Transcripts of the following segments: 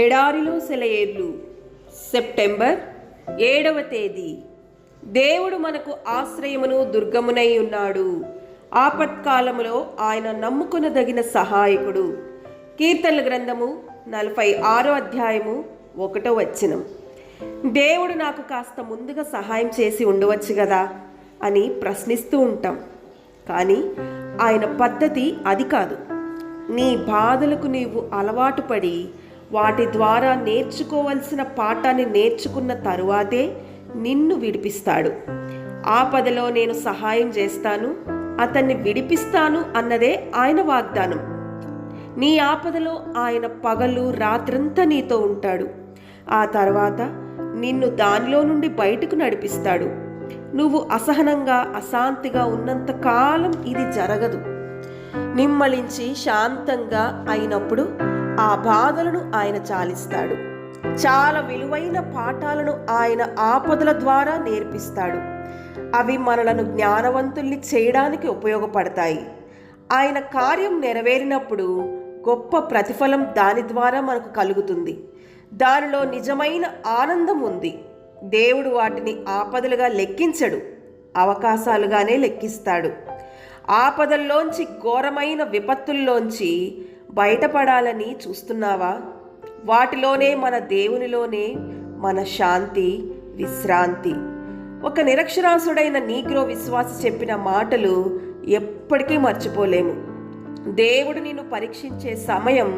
ఎడారిలో సెలయేర్లు సెప్టెంబర్ 7వ తేదీ. దేవుడు మనకు ఆశ్రయమును దుర్గమునై ఉన్నాడు. ఆపత్కాలములో ఆయన నమ్ముకొనదగిన సహాయకుడు. కీర్తనల గ్రంథము 46వ అధ్యాయము 1వ వచనం. దేవుడు నాకు కాస్త ముందుగా సహాయం చేసి ఉండవచ్చు కదా అని ప్రశ్నిస్తూ ఉంటాం. కానీ ఆయన పద్ధతి అది కాదు. నీ బాధలకు నీవు అలవాటు పడి వాటి ద్వారా నేర్చుకోవలసిన పాఠాన్ని నేర్చుకున్న తరువాతే నిన్ను విడిపిస్తాడు. ఆపదలో నేను సహాయం చేస్తాను, అతన్ని విడిపిస్తాను అన్నదే ఆయన వాగ్దానం. నీ ఆపదలో ఆయన పగలు రాత్రంతా నీతో ఉంటాడు. ఆ తర్వాత నిన్ను దానిలో నుండి బయటకు నడిపిస్తాడు. నువ్వు అసహనంగా అశాంతిగా ఉన్నంత కాలం ఇది జరగదు. నిమ్మళించి శాంతంగా అయినప్పుడు ఆ బాధలను ఆయన చాలిస్తాడు. చాలా విలువైన పాఠాలను ఆయన ఆపదల ద్వారా నేర్పిస్తాడు. అవి మనలను జ్ఞానవంతుల్ని చేయడానికి ఉపయోగపడతాయి. ఆయన కార్యం నెరవేరినప్పుడు గొప్ప ప్రతిఫలం దాని ద్వారా మనకు కలుగుతుంది. దానిలో నిజమైన ఆనందం ఉంది. దేవుడు వాటిని ఆపదలుగా లెక్కించడు, అవకాశాలుగానే లెక్కిస్తాడు. ఆపదల్లోంచి, ఘోరమైన విపత్తుల్లోంచి బయటపడాలని చూస్తున్నావా? వాటిలోనే, మన దేవునిలోనే మన శాంతి, విశ్రాంతి. ఒక నిరక్షరాస్యుడైన నీగ్రో విశ్వాసి చెప్పిన మాటలు ఎప్పటికీ మర్చిపోలేము. దేవుడు నిన్ను పరీక్షించే సమయం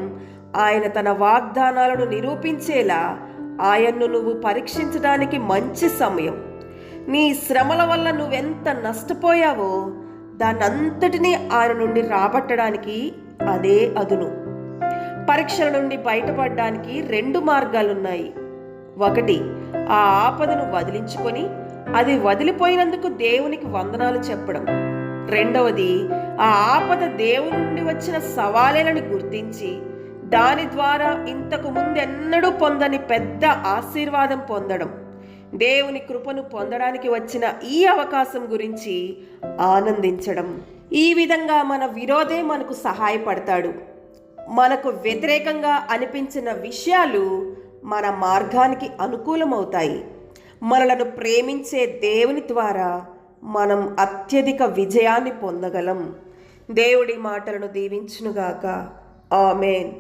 ఆయన తన వాగ్దానాలను నిరూపించేలా ఆయన్ను నువ్వు పరీక్షించడానికి మంచి సమయం. నీ శ్రమల వల్ల నువ్వెంత నష్టపోయావో దాన్నంతటినీ ఆయన నుండి రాబట్టడానికి అదే అదును. పరీక్షల నుండి బయటపడడానికి 2 మార్గాలున్నాయి. 1, ఆ ఆపదను వదిలించుకొని అది వదిలిపోయినందుకు దేవునికి వందనాలు చెప్పడం. 2వది, ఆ ఆపద దేవుని నుండి వచ్చిన సవాలేలను గుర్తించి దాని ద్వారా ఇంతకు ముందెన్నడూ పొందని పెద్ద ఆశీర్వాదం పొందడం. దేవుని కృపను పొందడానికి వచ్చిన ఈ అవకాశం గురించి ఆనందించడం. ఈ విధంగా మన విరోధే మనకు సహాయపడతాడు. మనకు వ్యతిరేకంగా అనిపించిన విషయాలు మన మార్గానికి అనుకూలమవుతాయి. మనలను ప్రేమించే దేవుని ద్వారా మనం అత్యధిక విజయాన్ని పొందగలం. దేవుడి మాటలను దీవించునుగాక. ఆమేన్.